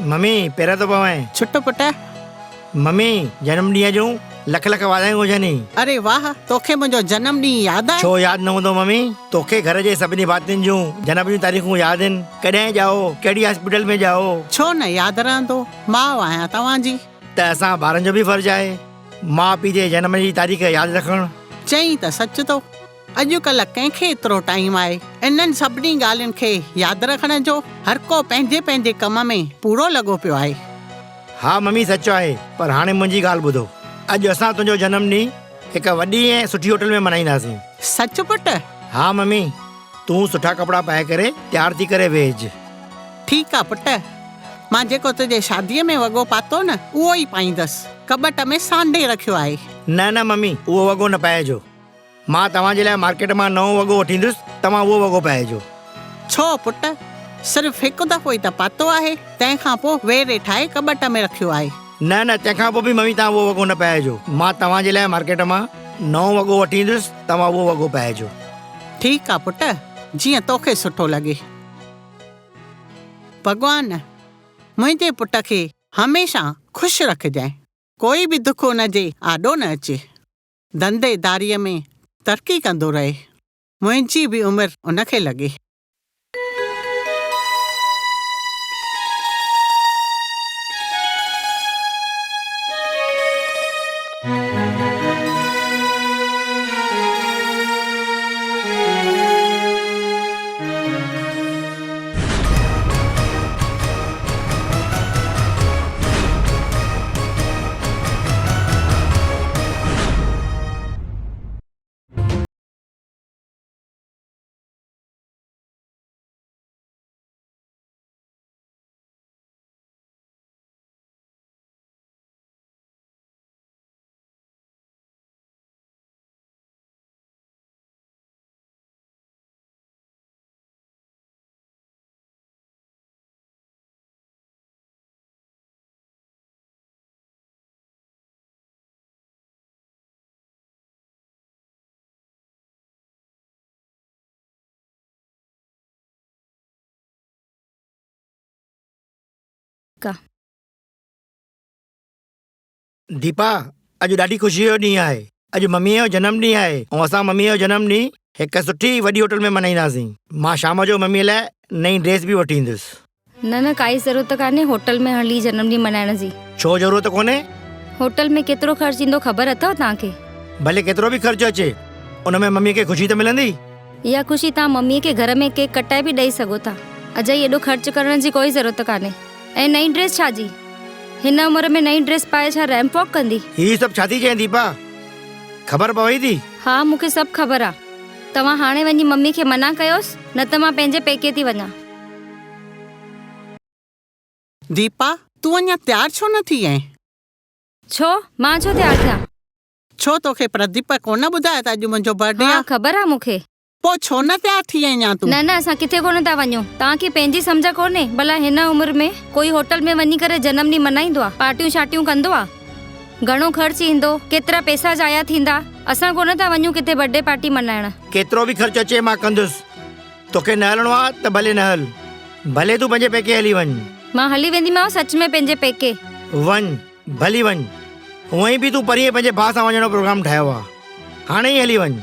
Mummy पहिरियों तो पवे छुट्टो पुट। मम्मी जन्म ॾींहं जूं लख लख वाधायूं हुजनि। अरे वाह, तोखे मुंहिंजो जन्म ॾींहुं यादि आहे? छो यादि न हूंदो मम्मी? तोखे घर जे सभिनी भातियुनि जूं जनम जूं तारीख़ूं यादि आहिनि। कॾहिं जाओ, कहिड़ी हॉस्पिटल में जाओ। छो न यादि रहंदो, माउ आहियां तव्हांजी। त असां ॿारनि जो बि फर्ज़ु आहे माउ पीउ जे जनम जी तारीख़ यादि रखणु। चई त सच तो, अॼुकल्ह कंहिंखे एतिरो टाइम आहे इन्हनि सभिनी ॻाल्हियुनि खे यादि रखण जो? हर को पंहिंजे पंहिंजे कम में पूरो लॻो पियो आहे। हा मम्मी सच आहे, पर हाणे मुंहिंजी ॻाल्हि ॿुधो। अॼु असां तुंहिंजो जनम ॾींहुं हिकु वॾी ऐं सुठी होटल में मल्हाईंदासीं। सच पुट? हा मम्मी, तूं सुठा कपिड़ा पाए करे तयार थी करे वेझ। ठीकु आहे पुट, मां जेको तुंहिंजे शादीअ में वॻो पातो न उहो ई पाईंदसि। कॿट में सांडे रखियो आहे। न न मम्मी, उहो वॻो न पाइजो। मां तव्हांजे लाइ मार्केट मां नओं वॻो वठी ईंदुसि, तव्हां उहो वॻो पाइजो। छो पुट, सिर्फ़ु हिकु दफ़ो ई त पातो आहे, तंहिंखां पोइ वेरे ठाहे कॿट में रखियो आहे। न न, तंहिंखां पोइ बि मम्मी तव्हां उहो वॻो न पाइजो। मां तव्हांजे लाइ मार्केट मां नओं वॻो वठी ईंदुसि, तव्हां उहो वॻो पाइजो। ठीकु आहे पुट, जीअं तोखे सुठो लॻे। भॻवान मुंहिंजे पुट खे हमेशह ख़ुशि रखजांइ, कोई बि दुख हुनजे आॾो न अचे, धंधेदारीअ में तरक़ी कंदो रहे, मुंहिंजी बि उमिरि उनखे लॻे। दीपा, अॼु ॾाढी ख़ुशीअ जो ॾींहुं आहे। अॼु मम्मीअ जो जनम ॾींहुं आहे ऐं असां मम्मीअ जो जनम ॾींहुं हिकु सुठी वॾी होटल में मल्हाईंदासीं। मां शाम जो मम्मीअ लाइ नई ड्रेस बि वठी ईंदुसि। न काई ज़रूरत कान्हे होटल में हली जनम ॾींहुं मल्हाइण जी। छो ज़रूरत कोन्हे? होटल में केतिरो ख़र्चु ईंदो ख़बर अथव तव्हांखे? भले केतिरो बि ख़र्चु अचे, उन में मम्मीअ खे ख़ुशी त मिलंदी। इहा ख़ुशी तव्हां मम्मीअ खे घर में केक कटाए बि ॾेई सघो था। अजय एॾो ख़र्चु करण जी कोई ज़रूरत कान्हे। ऐं नई ड्रेस छा जी? हिन उमिरि में नई ड्रेस पाए छा रैंप वॉक कंदी? हीअ सभु छा थी चए दीपा, ख़बर पवई थी? हा मूंखे सभु ख़बर आहे। तव्हां हाणे वञी मम्मी खे मना कयोसि, न त मां पंहिंजे पेके थी वञा। दीपा, तूं अञा तयारु छो न थी आहीं? छो मां छो तयारु थियां? छो तोखे प्रदीप कोन ॿुधायो त अॼु मुंहिंजो बर्थडे हा आहे? ख़बर आहे मूंखे। पोइ छो न तयारु थी आहीं अञा तूं? न असां किथे कोन था वञूं। तव्हांखे पंहिंजी सम्झ कोन्हे? भला हिन उमिरि में कोई होटल में वञी करे जनम ॾींहुं मल्हाईंदो आहे, पार्टियूं शार्टियूं कंदो आहे? घणो ख़र्चु ईंदो, केतिरा पैसा जाया थींदा। असां कोन था वञूं किथे बर्थडे पार्टी मल्हाइण। केतिरो बि ख़र्चु अचे मां कंदुसि। तोखे न हलणो आहे त भले न हल, भले तूं पंहिंजे पेके हली वञ। मां हली वेंदीमांव सच में पंहिंजे पेके। वञ, भली वञ। हूअं बि तूं परीहं पंहिंजे भाउ सां वञण जो प्रोग्राम ठाहियो आहे, हाणे ई हली वञ।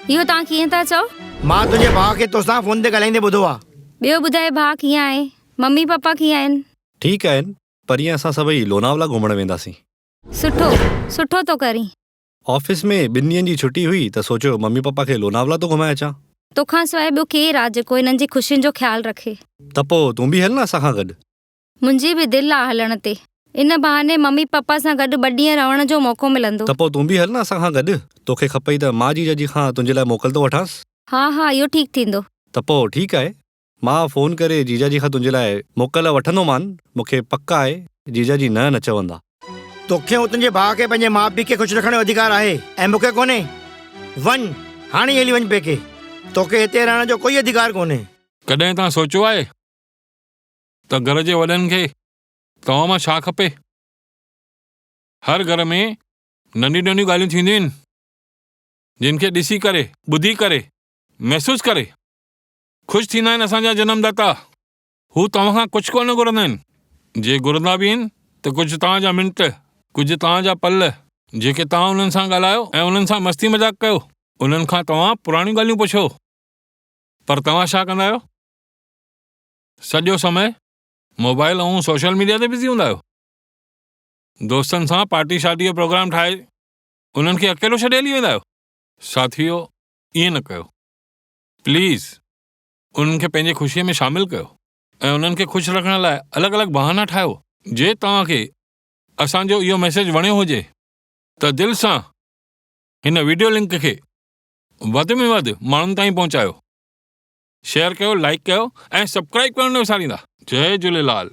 इहो तव्हां कीअं था चओ? मां तुंहिंजे भाउ खे तोसां फोन ते ॻाल्हाईंदे ॿुधो आहे। ॿियो ॿुधाए, भाउ कीअं आहे? मम्मी पापा कीअं आहिनि? ठीकु आहिनि, परीहं असां सभई लोनावला घुमण वेंदासीं। सुठो सुठो तो करीं। ऑफिस में 2 ॾींहंनि जी छुटी हुई त सोचियो मम्मी पापा खे लोनावला तो घुमाए अचां। तोखां सवाइ ॿियो केरु आहे जेको हिननि जी ख़ुशियुनि जो ख़्यालु रखे? त पोइ तूं बि हल न असां खां गॾु। मुंहिंजी बि दिलि आहे हलण ते। इन बहाने मम्मी पापा सां गॾु 2 ॾींहं रहण जो मौक़ो मिलंदो। त पोइ तूं बि हल न असां खां गॾु। तोखे खपई त मां जीजा जी खां तुंहिंजे लाइ मोकल थो वठांसि। हा इहो ठीकु थींदो। त पोइ ठीकु आहे, मां फ़ोन करे जीजा जी खां तुंहिंजे लाइ मोकल वठंदोमान। मूंखे पक आहे जीजा जी न चवंदा। तोखे ऐं तुंहिंजे भाउ खे पंहिंजे माउ पीउ खे ख़ुशि रखण जो अधिकार आहे ऐं मूंखे कोन्हे। वञ, हाणे हली वञ पेके। तोखे हिते रहण जो कोई अधिकार कोन्हे। कॾहिं तव्हां सोचियो आहे त घर जे वॾनि खे तव्हां मां छा खपे? हर घर में नंढियूं नंढियूं ॻाल्हियूं थींदियूं आहिनि जिन खे ॾिसी करे, ॿुधी करे, महसूस करे ख़ुशि थींदा आहिनि असांजा जनमदाता। हू तव्हां खां कुझु कोन घुरंदा आहिनि, जे घुरंदा बि आहिनि त कुझु तव्हांजा मिंट, कुझु तव्हांजा पल जेके तव्हां उन्हनि सां ॻाल्हायो ऐं उन्हनि सां मस्ती मज़ाक कयो, उन्हनि खां तव्हां पुराणियूं ॻाल्हियूं पुछो। पर तव्हां छा कंदा आहियो? सॼो समय मोबाइल ऐं सोशल मीडिया ते बिज़ी हूंदा आहियो। दोस्तनि सां पार्टी शादी जो प्रोग्राम ठाहे उन्हनि खे अकेलो छॾे हली वेंदा आहियो। साथियो, ईअं न कयो प्लीज़। उन्हनि खे पंहिंजे ख़ुशीअ में शामिलु कयो ऐं उन्हनि खे ख़ुशि रखण लाइ अलॻि अलॻि बहाना ठाहियो। जे तव्हांखे असांजो इहो मैसेज वणियो हुजे त दिलि सां हिन वीडियो लिंक खे वधि में वधि माण्हुनि ताईं पहुचायो, शेयर कयो, लाइक कयो ऐं सब्सक्राइब करणु न विसारींदा। जय झूलेलाल।